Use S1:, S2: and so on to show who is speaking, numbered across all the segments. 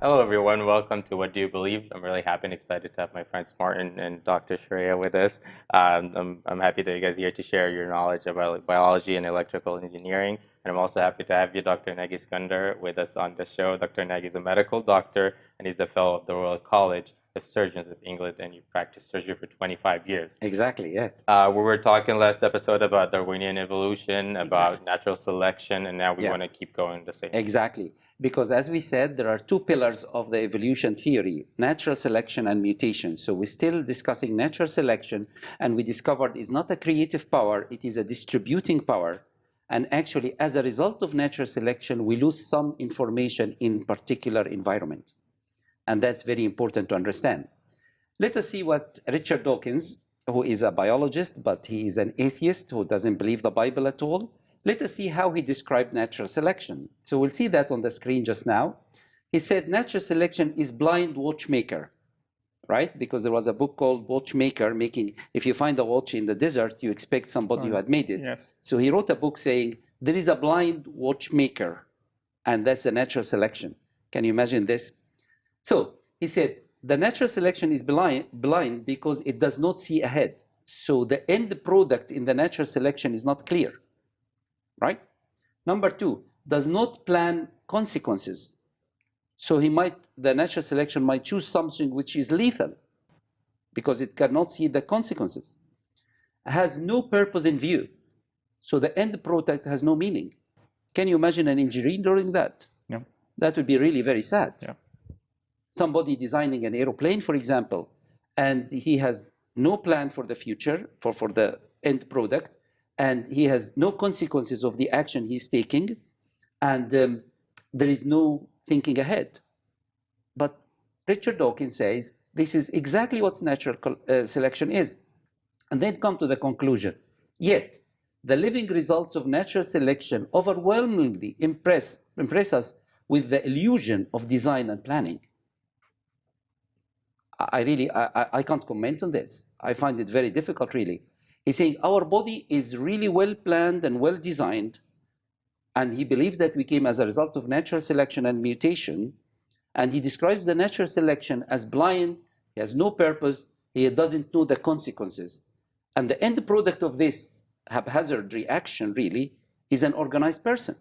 S1: Hello, everyone. Welcome to What Do You Believe? I'm really happy and excited to have my friends Martin and Dr. Sharia with us. I'm happy that you guys are here to share your knowledge about biology and electrical engineering. And I'm also happy to have you, Dr. Nagy Eskandar, with us on the show. Dr. Nagy is a medical doctor, and he's the fellow of the Royal College of Surgeons of England, and you've practiced surgery for 25 years.
S2: Exactly, yes.
S1: We were talking last episode about Darwinian evolution, about natural selection, and now we want to keep going the same.
S2: Exactly. Because as we said, there are two pillars of the evolution theory, natural selection and mutation. So we're still discussing natural selection, and we discovered it's not a creative power, it is a distributing power. And actually, as a result of natural selection, we lose some information in particular environment. And that's very important to understand. Let us see what Richard Dawkins, who is a biologist, but he is an atheist who doesn't believe the Bible at all. Let us see how he described natural selection. So we'll see that on the screen just now. He said natural selection is blind watchmaker, right? Because there was a book called Watchmaker, making, if you find a watch in the desert, you expect somebody who had made it.
S3: Yes.
S2: So he wrote a book saying, there is a blind watchmaker, and that's the natural selection. Can you imagine this? So he said, the natural selection is blind because it does not see ahead. So the end product in the natural selection is not clear. Right? Number two, does not plan consequences. So the natural selection might choose something which is lethal because it cannot see the consequences. Has no purpose in view. So the end product has no meaning. Can you imagine an engineer doing that?
S3: Yeah.
S2: That would be really very sad.
S3: Yeah.
S2: Somebody designing an aeroplane, for example, and he has no plan for the future, for the end product, and he has no consequences of the action he's taking, and there is no thinking ahead. But Richard Dawkins says this is exactly what natural selection is. And then come to the conclusion. Yet, the living results of natural selection overwhelmingly impress us with the illusion of design and planning. I can't comment on this. I find it very difficult, really. He's saying our body is really well planned and well designed, and he believes that we came as a result of natural selection and mutation, and he describes the natural selection as blind, he has no purpose, he doesn't know the consequences. And the end product of this haphazard reaction, really, is an organized person.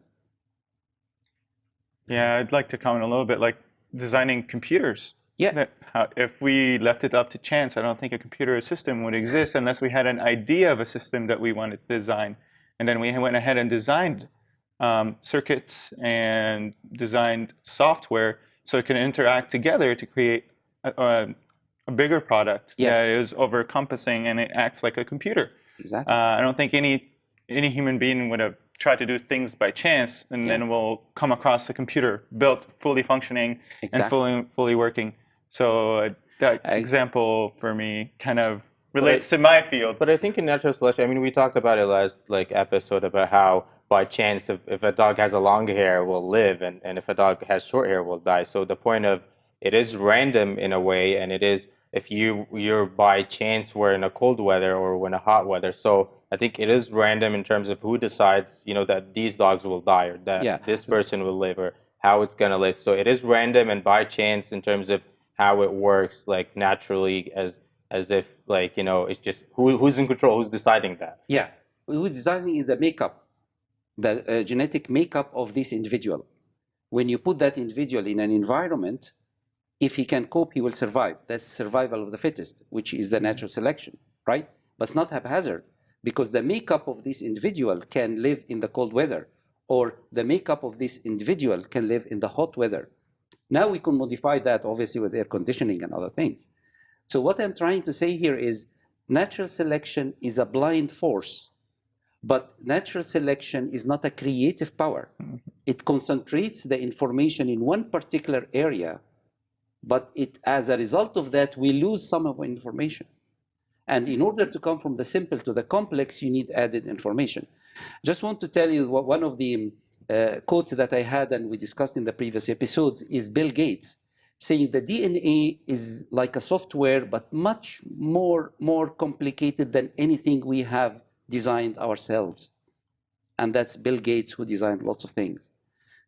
S3: Yeah, I'd like to comment a little bit, like designing computers.
S2: Yeah.
S3: If we left it up to chance, I don't think a computer system would exist unless we had an idea of a system that we wanted to design. And then we went ahead and designed circuits and designed software so it can interact together to create a bigger product that is over-encompassing and it acts like a computer.
S2: Exactly.
S3: I don't think any human being would have tried to do things by chance and then we'll come across a computer built, fully functioning and fully working. So that example for me kind of relates to my field.
S1: But I think in natural selection, I mean, we talked about it last episode about how by chance, if a dog has a long hair, will live, and if a dog has short hair, will die. So the point of it is random in a way, and it is if you're by chance we're in a cold weather or we're in a hot weather. So I think it is random in terms of who decides, that these dogs will die or that this person will live or how it's gonna live. So it is random and by chance in terms of how it works, like naturally, as if it's just who's in control, who's deciding that.
S2: Yeah, who's deciding is the makeup, the genetic makeup of this individual. When you put that individual in an environment, if he can cope, he will survive. That's survival of the fittest, which is the natural selection, right? But it's not haphazard, because the makeup of this individual can live in the cold weather, or the makeup of this individual can live in the hot weather. Now we can modify that, obviously, with air conditioning and other things. So what I'm trying to say here is natural selection is a blind force, but natural selection is not a creative power. It concentrates the information in one particular area, but as a result of that, we lose some of the information. And in order to come from the simple to the complex, you need added information. Just want to tell you one of the quotes that I had and we discussed in the previous episodes is Bill Gates saying the DNA is like a software, but much more complicated than anything we have designed ourselves. And that's Bill Gates, who designed lots of things.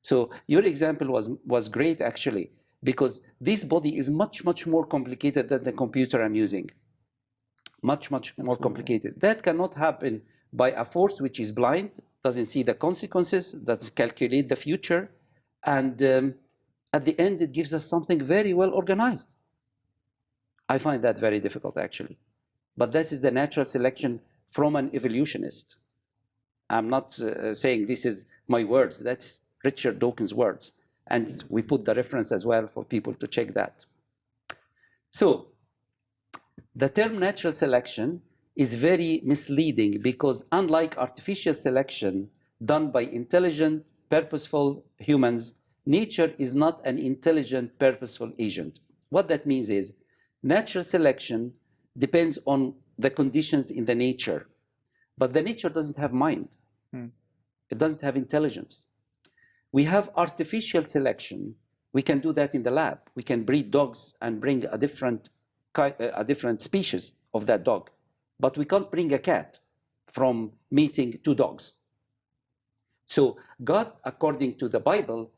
S2: So your example was great, actually. because this body is much, much more complicated than the computer I'm using. Much, much more complicated. That cannot happen by a force which is blind, doesn't see the consequences, doesn't calculate the future, and at the end it gives us something very well organized. I find that very difficult, actually. But that is the natural selection from an evolutionist. I'm not saying this is my words, that's Richard Dawkins' words. And we put the reference as well for people to check that. So, the term natural selection is very misleading because unlike artificial selection done by intelligent, purposeful humans, nature is not an intelligent, purposeful agent. What that means is natural selection depends on the conditions in the nature, but the nature doesn't have mind. It doesn't have intelligence. We have artificial selection. We can do that in the lab. We can breed dogs and bring a different species of that dog. But we can't bring a cat from meeting two dogs. So God, according to the Bible,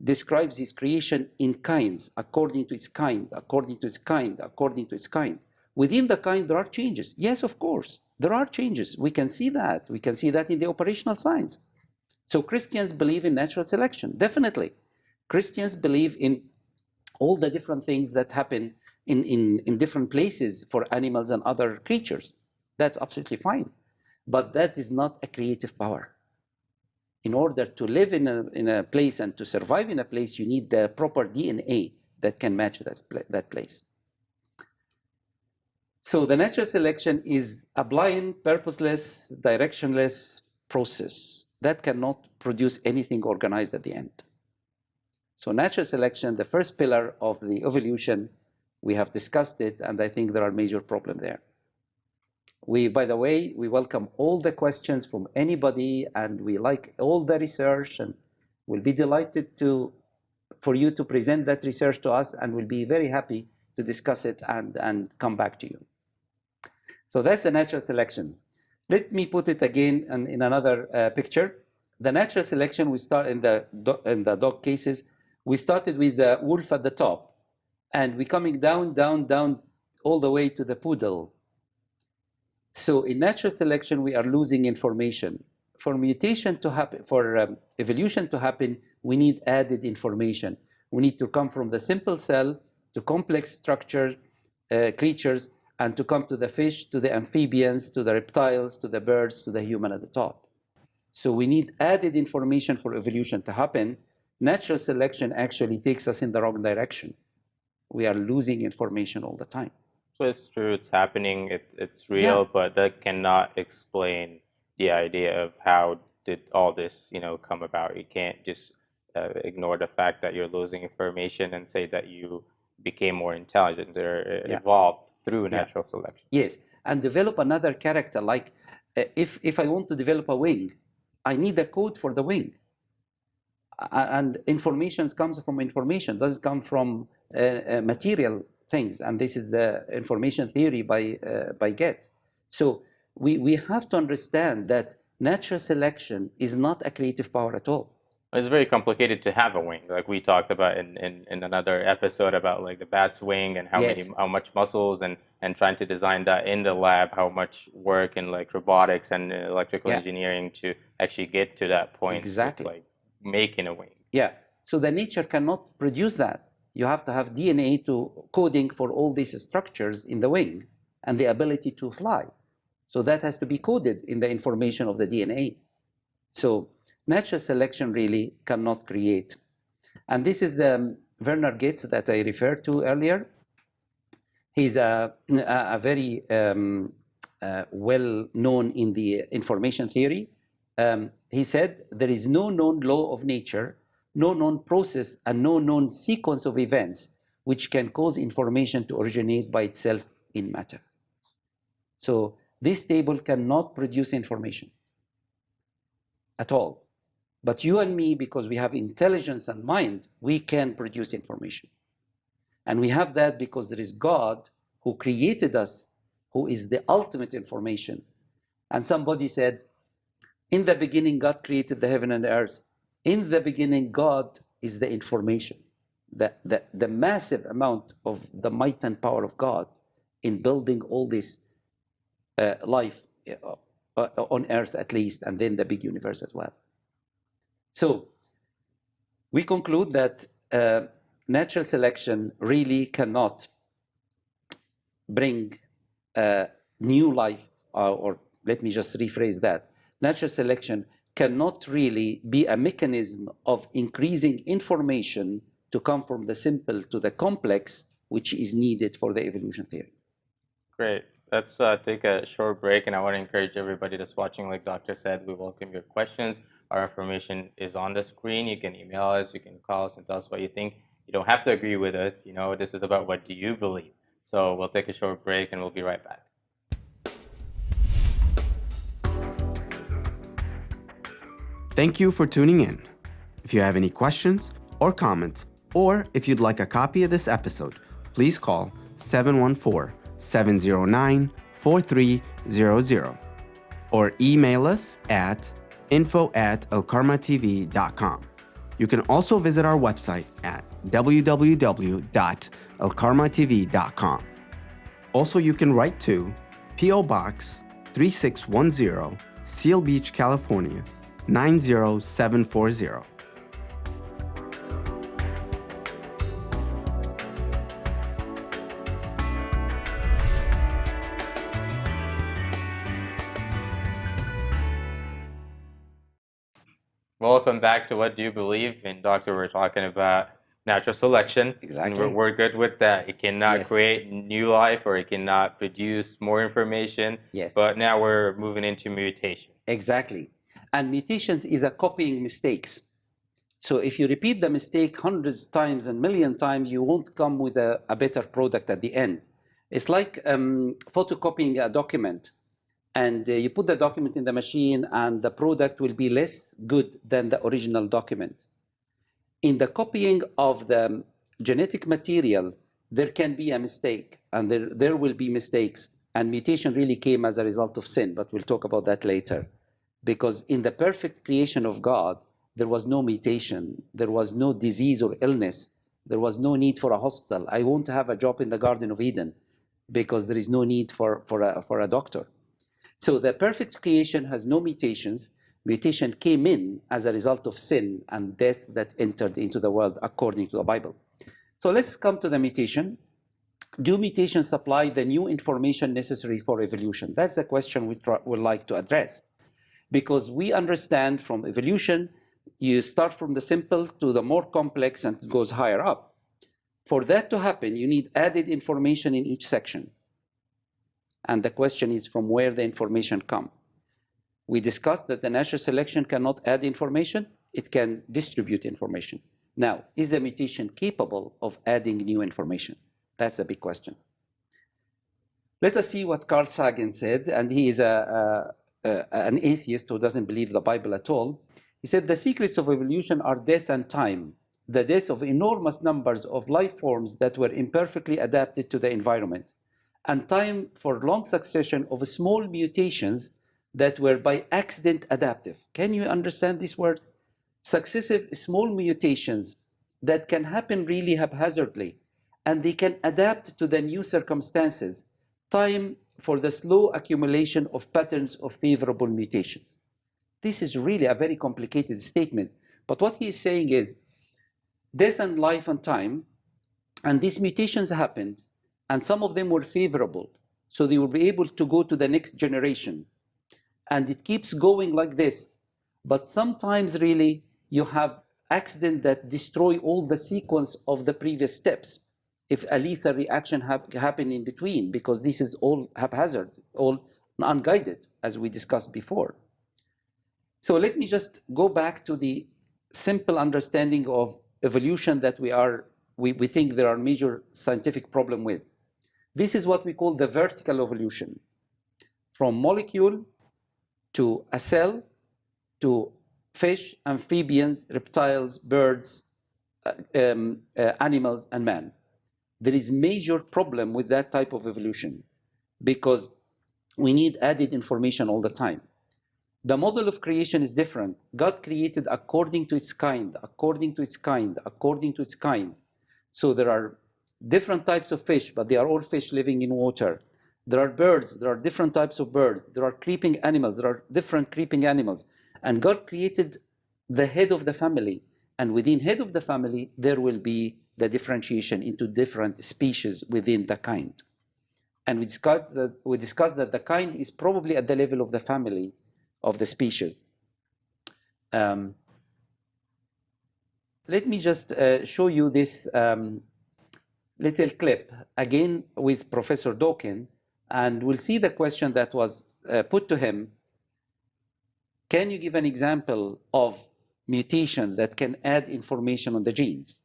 S2: describes his creation in kinds, according to its kind, according to its kind, according to its kind. Within the kind, there are changes. Yes, of course, there are changes. We can see that. We can see that in the operational science. So Christians believe in natural selection, definitely. Christians believe in all the different things that happen in different places for animals and other creatures. That's absolutely fine. But that is not a creative power. In order to live in a place and to survive in a place, you need the proper DNA that can match that place. So the natural selection is a blind, purposeless, directionless process that cannot produce anything organized at the end. So natural selection, the first pillar of the evolution, we have discussed it, and I think there are major problems there. By the way, we welcome all the questions from anybody, and we like all the research, and we'll be delighted for you to present that research to us, and we'll be very happy to discuss it and come back to you. So that's the natural selection. Let me put it again in another picture. The natural selection, we start in the dog cases, we started with the wolf at the top, and we're coming down, down, down, all the way to the poodle. So in natural selection, we are losing information. For mutation to happen, for evolution to happen, we need added information. We need to come from the simple cell to complex structure creatures, and to come to the fish, to the amphibians, to the reptiles, to the birds, to the human at the top. So we need added information for evolution to happen. Natural selection actually takes us in the wrong direction. We are losing information all the time.
S1: So it's true, it's happening, it's real,
S2: Yeah.
S1: but that cannot explain the idea of how did all this, come about. You can't just ignore the fact that you're losing information and say that you became more intelligent or evolved through natural selection.
S2: Yes, and develop another character. Like if I want to develop a wing, I need a code for the wing. And information comes from information, doesn't come from material things. And this is the information theory by Get. So we have to understand that natural selection is not a creative power at all.
S1: It's very complicated to have a wing, like we talked about in another episode about like the bat's wing and how much muscles and trying to design that in the lab, how much work in like robotics and electrical engineering to actually get to that point.
S2: Exactly.
S1: Of, like making a wing.
S2: Yeah. So the nature cannot produce that. You have to have DNA coding for all these structures in the wing and the ability to fly. So that has to be coded in the information of the DNA. So natural selection really cannot create. And this is the Werner Gates that I referred to earlier. He's a very well known in the information theory. He said, there is no known law of nature, no known process, and no known sequence of events which can cause information to originate by itself in matter. So this table cannot produce information at all. But you and me, because we have intelligence and mind, we can produce information. And we have that because there is God who created us, who is the ultimate information. And somebody said, in the beginning, God created the heaven and the earth. In the beginning, God is the information. the massive amount of the might and power of God in building all this life on Earth at least, and then the big universe as well. So we conclude that natural selection really cannot bring new life, or let me just rephrase that. Natural selection cannot really be a mechanism of increasing information to come from the simple to the complex, which is needed for the evolution theory.
S1: Great. Let's take a short break, and I want to encourage everybody that's watching, like Doctor said, we welcome your questions. Our information is on the screen. You can email us, you can call us and tell us what you think. You don't have to agree with us. You know, this is about what do you believe. So we'll take a short break and we'll be right back.
S4: Thank you for tuning in. If you have any questions or comments, or if you'd like a copy of this episode, please call 714-709-4300 or email us at info@alkarmatv.com. You can also visit our website at www.alkarmatv.com. Also, you can write to P.O. Box 3610, Seal Beach, California 90740.
S1: Welcome back to What Do You Believe? And Doctor, we're talking about natural selection.
S2: Exactly.
S1: And we're good with that. It cannot
S2: Yes.
S1: create new life, or it cannot produce more information.
S2: Yes.
S1: But now we're moving into mutation.
S2: Exactly. And mutations is a copying mistakes. So if you repeat the mistake hundreds of times and million times, you won't come with a better product at the end. It's like photocopying a document, and you put the document in the machine and the product will be less good than the original document. In the copying of the genetic material, there can be a mistake, and there will be mistakes. And mutation really came as a result of sin, but we'll talk about that later. Because in the perfect creation of God, there was no mutation, there was no disease or illness, there was no need for a hospital. I won't have a job in the Garden of Eden because there is no need for a doctor. So the perfect creation has no mutations. Mutation came in as a result of sin and death that entered into the world according to the Bible. So let's come to the mutation. Do mutations supply the new information necessary for evolution? That's the question we would like to address. Because we understand from evolution, you start from the simple to the more complex and it goes higher up. For that to happen, you need added information in each section. And the question is from where the information come. We discussed that the natural selection cannot add information, it can distribute information. Now, is the mutation capable of adding new information? That's a big question. Let us see what Carl Sagan said, and he is an atheist who doesn't believe the Bible at all. He said, the secrets of evolution are death and time, the death of enormous numbers of life forms that were imperfectly adapted to the environment, and time for long succession of small mutations that were by accident adaptive. Can you understand this word? Successive small mutations that can happen really haphazardly, and they can adapt to the new circumstances. Time for the slow accumulation of patterns of favorable mutations. This is really a very complicated statement, but what he is saying is death and life and time, and these mutations happened, and some of them were favorable, so they will be able to go to the next generation. And it keeps going like this, but sometimes really you have accidents that destroy all the sequence of the previous steps. If a lethal reaction happen in between, because this is all haphazard, all unguided, as we discussed before. So let me just go back to the simple understanding of evolution that we think there are major scientific problem with. This is what we call the vertical evolution. From molecule to a cell to fish, amphibians, reptiles, birds, animals, and man. There is major problem with that type of evolution because we need added information all the time. The model of creation is different. God created according to its kind, according to its kind, according to its kind. So there are different types of fish, but they are all fish living in water. There are birds, there are different types of birds. There are creeping animals, there are different creeping animals. And God created the head of the family. And within head of the family, there will be the differentiation into different species within the kind. And we discussed that the kind is probably at the level of the family of the species. Let me just show you this little clip, again with Professor Dawkins, and we'll see the question that was put to him. Can you give an example of mutation that can add information on the genes,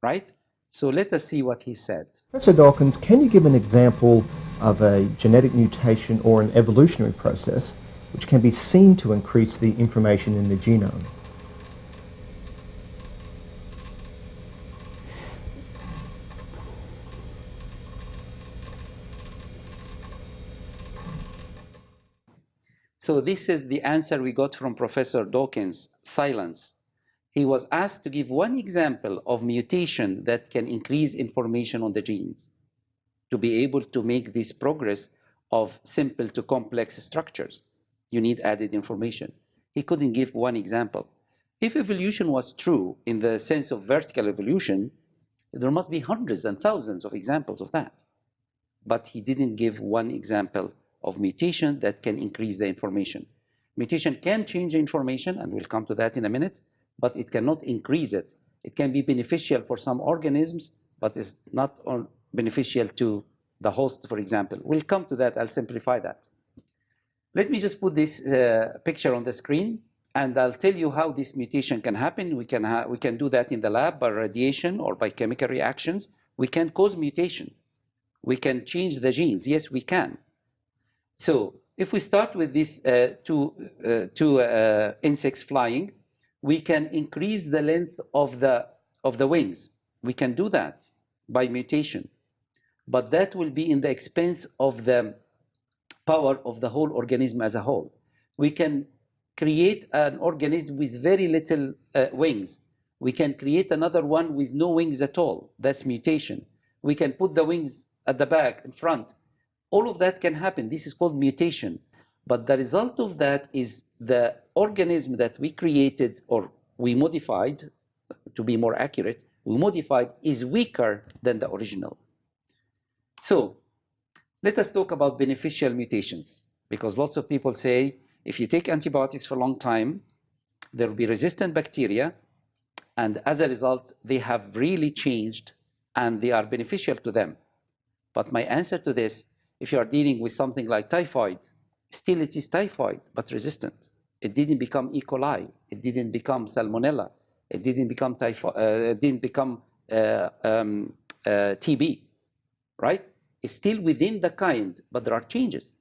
S2: right? So let us see what he said.
S5: Professor Dawkins, can you give an example of a genetic mutation or an evolutionary process which can be seen to increase the information in the genome?
S2: So this is the answer we got from Professor Dawkins, silence. He was asked to give one example of mutation that can increase information on the genes to be able to make this progress of simple to complex structures. You need added information. He couldn't give one example. If evolution was true in the sense of vertical evolution, there must be hundreds and thousands of examples of that. But he didn't give one example of mutation that can increase the information. Mutation can change the information, and we'll come to that in a minute, but it cannot increase it. It can be beneficial for some organisms, but it's not beneficial to the host, for example. We'll come to that. I'll simplify that. Let me just put this picture on the screen, and I'll tell you how this mutation can happen. We can do that in the lab by radiation or by chemical reactions. We can cause mutation. We can change the genes. Yes, we can. So if we start with these two insects flying, we can increase the length of the wings. We can do that by mutation. But that will be in the expense of the power of the whole organism as a whole. We can create an organism with very little wings. We can create another one with no wings at all. That's mutation. We can put the wings at the back, in front. All of that can happen. This is called mutation. But the result of that is the organism that we created or we modified, to be more accurate, we modified is weaker than the original. So let us talk about beneficial mutations, because lots of people say if you take antibiotics for a long time, there will be resistant bacteria, and as a result, they have really changed and they are beneficial to them. But my answer to this, if you are dealing with something like typhoid, still it is typhoid, but resistant. It didn't become E. coli. It didn't become salmonella. It didn't become TB, right? It's still within the kind, but there are changes.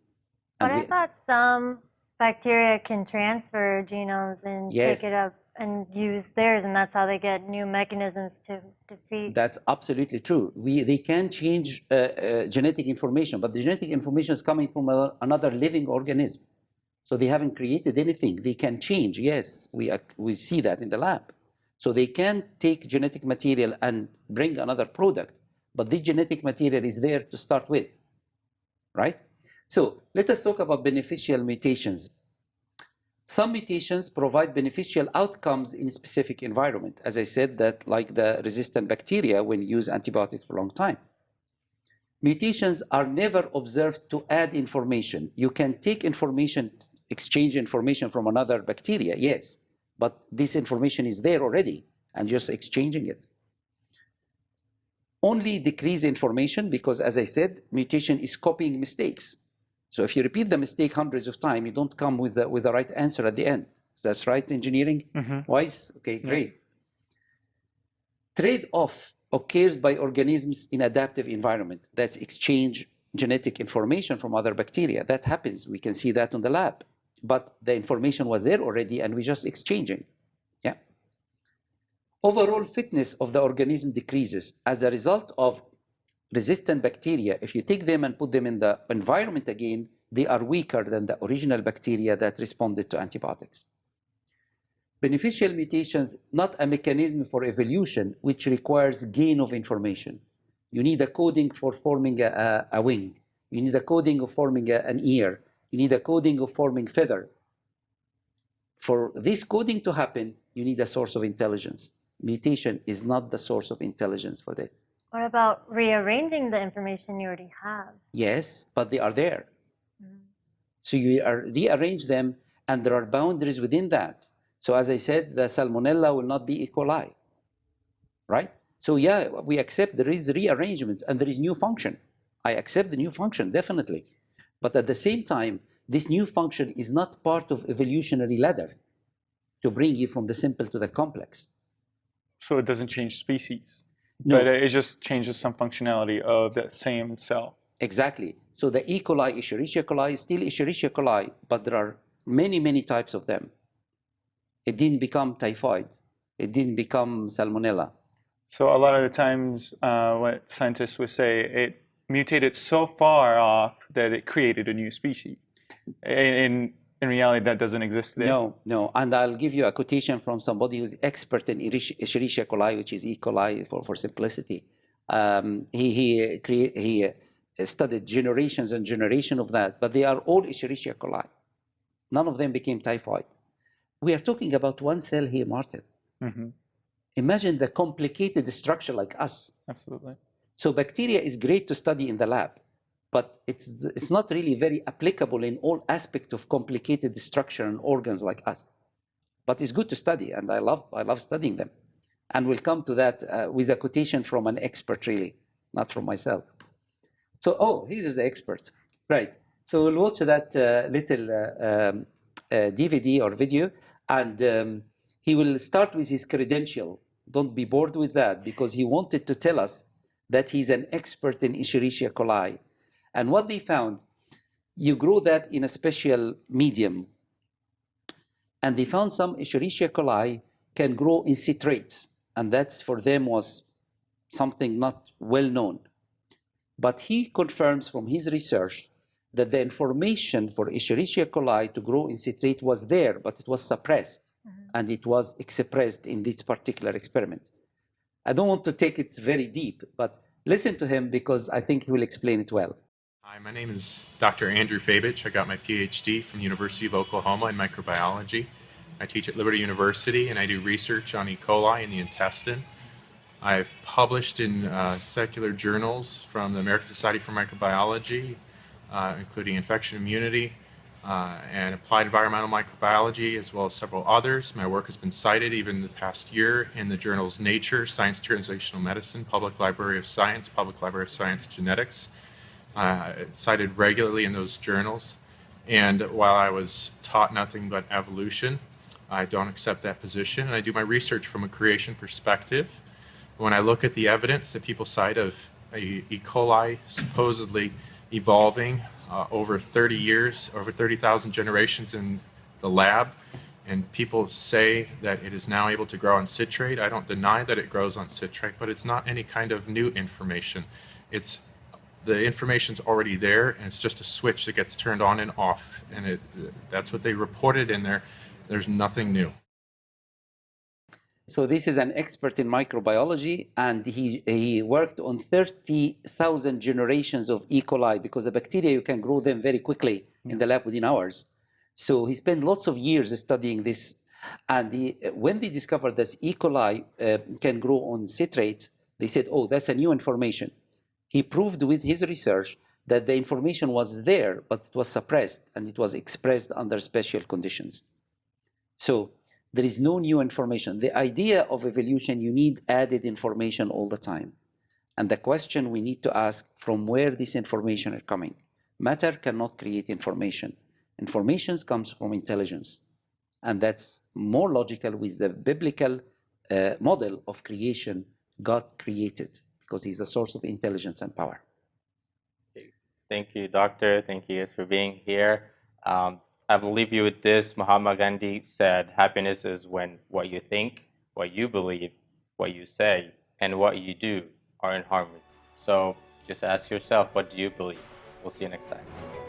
S6: But I thought some bacteria can transfer genomes and
S2: Yes.
S6: pick it up and use theirs, and that's how they get new mechanisms to defeat.
S2: That's absolutely true. They can change genetic information, but the genetic information is coming from another living organism. So they haven't created anything. They can change, yes, we see that in the lab. So they can take genetic material and bring another product, but this genetic material is there to start with, right? So let us talk about beneficial mutations. Some mutations provide beneficial outcomes in a specific environment. As I said, that like the resistant bacteria when you use antibiotics for a long time. Mutations are never observed to add information. You can take information, exchange information from another bacteria, yes, but this information is there already and just exchanging it. Only decrease information because, as I said, mutation is copying mistakes. So if you repeat the mistake hundreds of times, you don't come with the right answer at the end. That's right, engineering wise? Okay, great. Trade-off occurs by organisms in adaptive environment. That's exchange genetic information from other bacteria. That happens. We can see that on the lab. But the information was there already and we're just exchanging. Yeah. Overall fitness of the organism decreases as a result of resistant bacteria. If you take them and put them in the environment again, they are weaker than the original bacteria that responded to antibiotics. Beneficial mutations, not a mechanism for evolution, which requires gain of information. You need a coding for forming a wing. You need a coding of forming an ear. You need a coding of forming feather. For this coding to happen, you need a source of intelligence. Mutation is not the source of intelligence for this.
S6: What about rearranging the information you already have?
S2: Yes, but they are there. So you rearrange them, and there are boundaries within that. So as I said, the salmonella will not be E. coli, right? So yeah, we accept there is rearrangements and there is new function. I accept the new function, definitely. But at the same time, this new function is not part of evolutionary ladder to bring you from the simple to the complex.
S3: So it doesn't change species,
S2: No.
S3: but it just changes some functionality of that same cell.
S2: Exactly. So the E. coli, Escherichia coli is still Escherichia coli, but there are many, many types of them. It didn't become typhoid. It didn't become salmonella.
S3: So a lot of the times what scientists would say, it mutated so far off that it created a new species. In reality, that doesn't exist today.
S2: No. And I'll give you a quotation from somebody who's expert in Escherichia coli, which is E. coli for simplicity. He studied generations and generations of that, but they are all Escherichia coli. None of them became typhoid. We are talking about one cell here, Martin.
S3: Mm-hmm.
S2: Imagine the complicated structure like us.
S3: Absolutely.
S2: So bacteria is great to study in the lab, but it's not really very applicable in all aspects of complicated structure and organs like us. But it's good to study, and I love studying them. And we'll come to that with a quotation from an expert, really, not from myself. So, here's the expert. Right. So we'll watch that little DVD or video, and he will start with his credential. Don't be bored with that, because he wanted to tell us that he's an expert in Escherichia coli. And what they found, you grow that in a special medium. And they found some Escherichia coli can grow in citrates. And that's for them was something not well known. But he confirms from his research that the information for Escherichia coli to grow in citrate was there, but it was suppressed. And it was expressed in this particular experiment. I don't want to take it very deep, but listen to him because I think he will explain it well.
S7: Hi, my name is Dr. Andrew Fabich. I got my PhD from the University of Oklahoma in microbiology. I teach at Liberty University and I do research on E. coli in the intestine. I've published in secular journals from the American Society for Microbiology, including infection immunity and applied environmental microbiology, as well as several others. My work has been cited even the past year in the journals Nature, Science Translational Medicine, Public Library of Science, Public Library of Science Genetics. It's cited regularly in those journals. And while I was taught nothing but evolution, I don't accept that position, and I do my research from a creation perspective. When I look at the evidence that people cite of E. coli supposedly evolving over 30 years, over 30,000 generations in the lab, and people say that it is now able to grow on citrate, I don't deny that it grows on citrate, but it's not any kind of new information. The information's already there, and it's just a switch that gets turned on and off, and that's what they reported in there. There's nothing new.
S2: So this is an expert in microbiology, and he worked on 30,000 generations of E. coli, because the bacteria, you can grow them very quickly in the lab within hours. So he spent lots of years studying this, and when they discovered that E. coli can grow on citrate, they said, oh, that's a new information. He proved with his research that the information was there, but it was suppressed, and it was expressed under special conditions. So there is no new information. The idea of evolution, you need added information all the time. And the question we need to ask, from where this information is coming. Matter cannot create information. Information comes from intelligence. And that's more logical with the biblical model of creation. God created, because he's the source of intelligence and power.
S1: Thank you, Doctor. Thank you for being here. I will leave you with this. Mahatma Gandhi said, happiness is when what you think, what you believe, what you say, and what you do are in harmony. So just ask yourself, what do you believe? We'll see you next time.